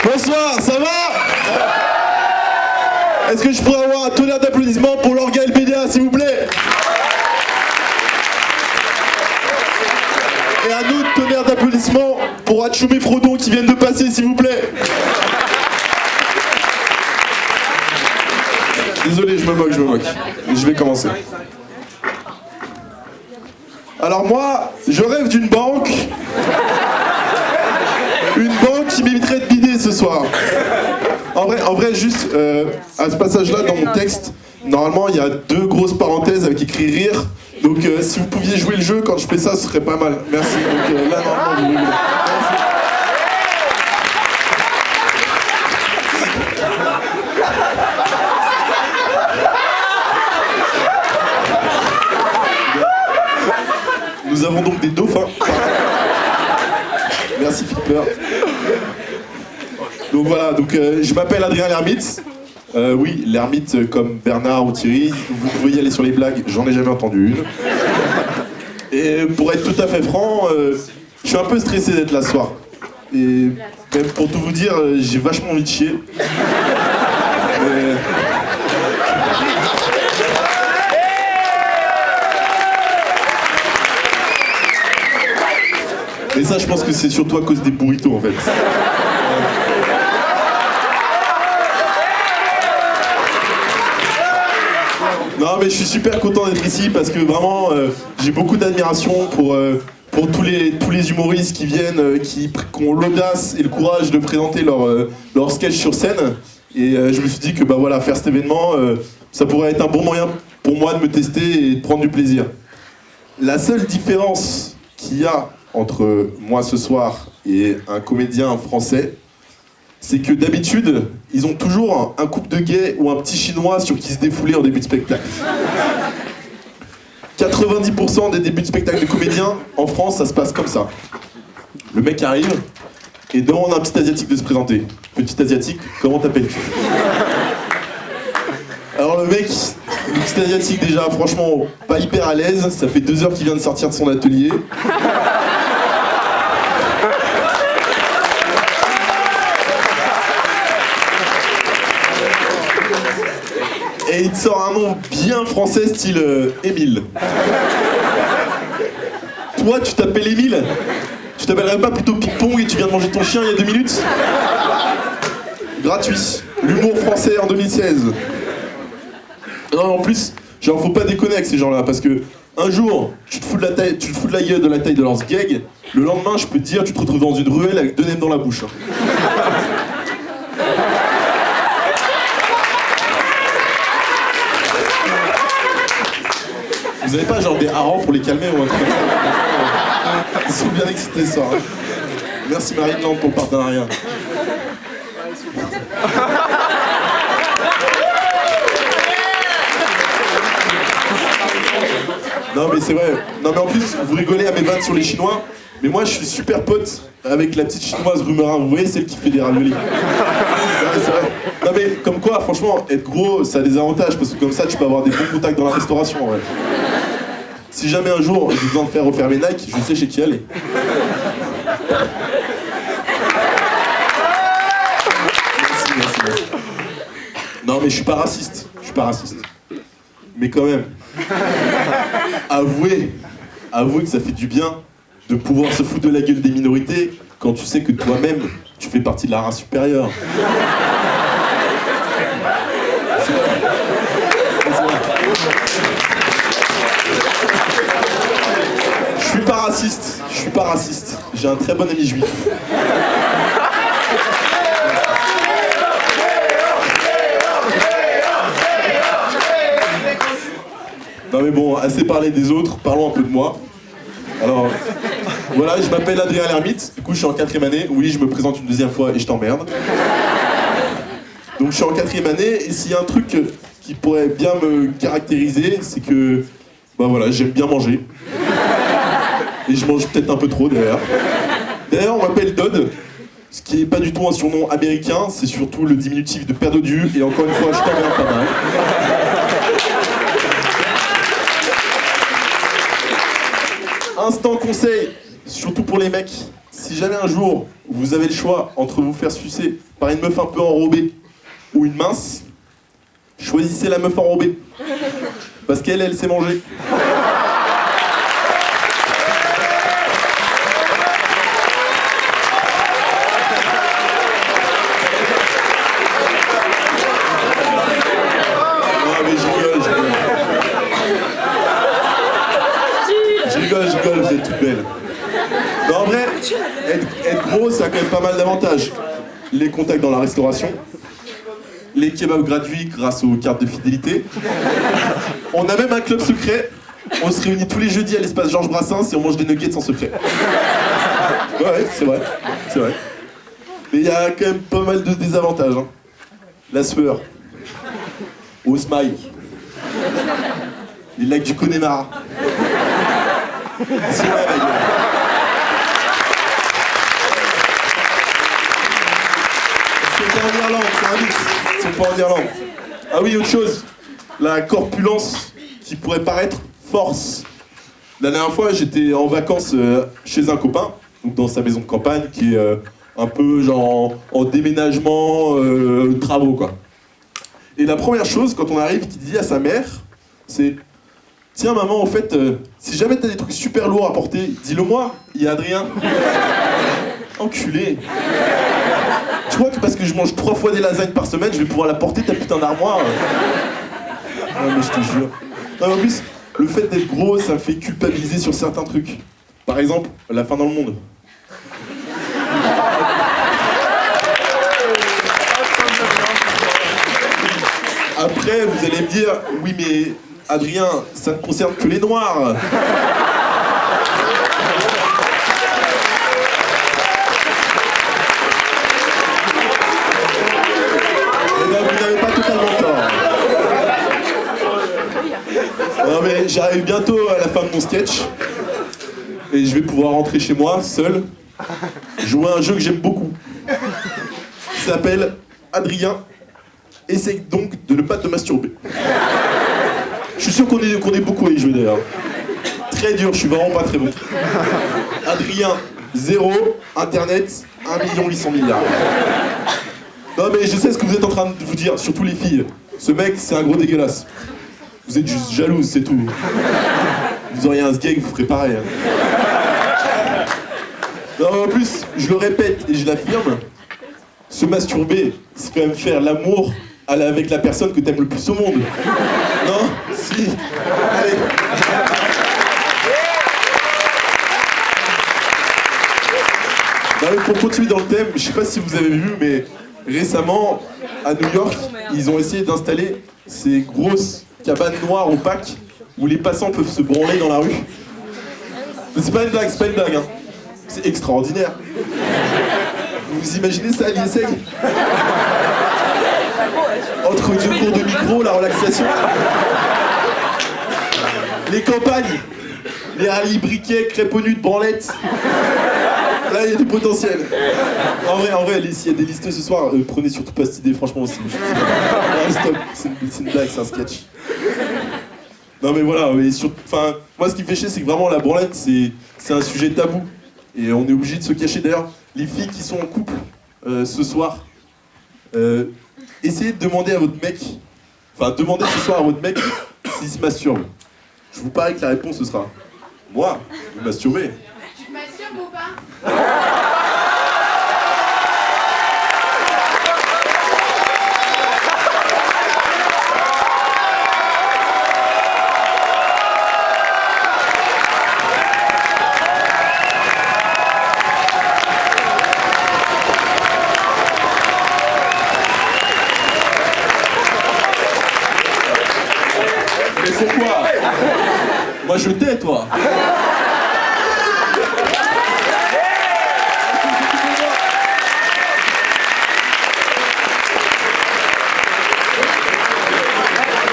Bonsoir, ça va? Est-ce que je pourrais avoir un tonnerre d'applaudissements pour l'orga LBDA, s'il vous plaît? Et un autre tonnerre d'applaudissements pour Atchoum et Frodon qui viennent de passer, s'il vous plaît. Désolé, je me moque. Je vais commencer. Alors moi, je rêve d'une banque. Une banque qui m'éviterait de bider ce soir. En vrai, juste à ce passage-là dans mon texte, normalement il y a 2 grosses parenthèses avec écrit rire. Donc si vous pouviez jouer le jeu quand je fais ça, ce serait pas mal. Merci. Donc là, normalement, vous rigolez. Nous avons donc des dauphins. Merci Flipper. Donc voilà, je m'appelle Adrien Lermite. Oui, Lermite comme Bernard ou Thierry. Vous pouvez y aller sur les blagues, j'en ai jamais entendu une. Et pour être tout à fait franc, je suis un peu stressé d'être là ce soir. Et même pour tout vous dire, j'ai vachement envie de chier. Et ça, je pense que c'est surtout à cause des burritos, en fait. Non, mais je suis super content d'être ici parce que vraiment, j'ai beaucoup d'admiration pour tous les humoristes qui viennent, qui ont l'audace et le courage de présenter leur sketch sur scène. Et je me suis dit que bah voilà, faire cet événement, ça pourrait être un bon moyen pour moi de me tester et de prendre du plaisir. La seule différence qu'il y a entre moi ce soir et un comédien français, c'est que d'habitude, ils ont toujours un couple de gays ou un petit chinois sur qui se défouler en début de spectacle. 90% des débuts de spectacle de comédiens, en France, ça se passe comme ça. Le mec arrive et demande à un petit asiatique de se présenter. Petit asiatique, comment t'appelles-tu? Alors le mec, le petit asiatique déjà, franchement, pas hyper à l'aise, ça fait 2 heures qu'il vient de sortir de son atelier. Et il te sort un nom bien français, style Émile. Toi, tu t'appelles Émile? Tu t'appellerais pas plutôt Ping-Pong et tu viens de manger ton chien il y a 2 minutes? Gratuit. L'humour français en 2016. Non, en plus, genre, faut pas déconner avec ces gens-là, parce que un jour, tu te fous de la gueule de la taille de leurs gags, le lendemain, je peux te dire, tu te retrouves dans une ruelle avec 2 nems dans la bouche. Vous avez pas genre des harengs pour les calmer ou un truc? Ils sont bien excités ça. Hein. Merci Marie-Lande pour le partenariat. Non mais c'est vrai. Non mais en plus, vous rigolez à mes vannes sur les Chinois, mais moi je suis super pote avec la petite chinoise Rumerin, vous voyez, celle qui fait des raviolis. Ouais, c'est vrai. Non mais comme quoi, franchement, être gros, ça a des avantages, parce que comme ça tu peux avoir des bons contacts dans la restauration. Ouais. Si jamais un jour j'ai besoin de faire refaire mes Nike, je sais chez qui aller. Merci. Non mais je suis pas raciste. Mais quand même, avouez que ça fait du bien de pouvoir se foutre de la gueule des minorités quand tu sais que toi-même, tu fais partie de la race supérieure. Je suis pas raciste. J'ai un très bon ami juif. Non mais bon, assez parlé des autres, parlons un peu de moi. Alors, voilà, je m'appelle Adrien Lermite, du coup je suis en 4e année. Oui, je me présente une 2e fois et je t'emmerde. Donc je suis en 4e année, et s'il y a un truc qui pourrait bien me caractériser, c'est que, bah voilà, j'aime bien manger. Et je mange peut-être un peu trop d'ailleurs. D'ailleurs, on m'appelle Dodd, ce qui n'est pas du tout un surnom américain, c'est surtout le diminutif de Père Dodu, et encore une fois, je t'emmerde pas mal. Instant conseil, surtout pour les mecs, si jamais un jour vous avez le choix entre vous faire sucer par une meuf un peu enrobée ou une mince, choisissez la meuf enrobée. Parce qu'elle, elle sait manger. Je rigole, vous êtes toutes belles. Mais en vrai, être gros, ça a quand même pas mal d'avantages. Les contacts dans la restauration, les kebabs gratuits grâce aux cartes de fidélité. On a même un club secret. On se réunit tous les jeudis à l'espace Georges Brassens et on mange des nuggets en secret. Ouais, c'est vrai. C'est vrai. Mais il y a quand même pas mal de désavantages. Hein. La sueur. Au smile. Les lacs du Connemara. C'est vrai, la gueule. C'est pas en Irlande, c'est un mix. C'est pas en Irlande. Ah oui, autre chose. La corpulence qui pourrait paraître force. La dernière fois, j'étais en vacances chez un copain, donc dans sa maison de campagne, qui est un peu genre en déménagement, travaux quoi. Et la première chose, quand on arrive, qu'il dit à sa mère, c'est: tiens maman, en fait, si jamais t'as des trucs super lourds à porter, dis-le moi, il y a Adrien. Enculé. Tu crois que parce que je mange 3 fois des lasagnes par semaine, je vais pouvoir la porter ta putain d'armoire? Non mais je te jure. Non, en plus, le fait d'être gros, ça me fait culpabiliser sur certains trucs. Par exemple, la faim dans le monde. Après, vous allez me dire, oui mais Adrien, ça ne concerne que les noirs. Eh ben, vous n'avez pas totalement tort. Non mais j'arrive bientôt à la fin de mon sketch. Et je vais pouvoir rentrer chez moi, seul, jouer à un jeu que j'aime beaucoup. Il s'appelle Adrien, essaye donc de ne pas te masturber. Je suis sûr qu'on est beaucoup à y jouer d'ailleurs. Très dur, je suis vraiment pas très bon. Adrien, 0, Internet, 1 800 000 000. Non mais je sais ce que vous êtes en train de vous dire, surtout les filles. Ce mec, c'est un gros dégueulasse. Vous êtes juste jalouse, c'est tout. Vous auriez un sgeg, vous ferez pareil. Hein. Non, en plus, je le répète et je l'affirme, se masturber, c'est quand même faire l'amour avec la personne que t'aimes le plus au monde. Non? Si. Allez. Non, mais pour continuer dans le thème, je sais pas si vous avez vu, mais récemment, à New York, ils ont essayé d'installer ces grosses cabanes noires opaques où les passants peuvent se branler dans la rue. Mais c'est pas une blague, hein. C'est extraordinaire. Vous imaginez ça à l'ISEG? Entre deux cours de micro, la relaxation. Les campagnes, les rallyes briquets, créponnus de branlettes. Là, il y a du potentiel. En vrai, s'il y a des listeux ce soir, prenez surtout pas cette idée, franchement. Stop, c'est une blague, c'est un sketch. Non mais voilà, enfin, moi ce qui me fait chier, c'est que vraiment la branlette, c'est un sujet tabou. Et on est obligé de se cacher. D'ailleurs, les filles qui sont en couple ce soir, essayez de demander à votre mec, demandez ce soir à votre mec s'il se masturbe. Je vous parie que la réponse ce sera: moi, vous masturbez. Tu masturbes ou pas? Mais c'est quoi? Moi je tais, toi.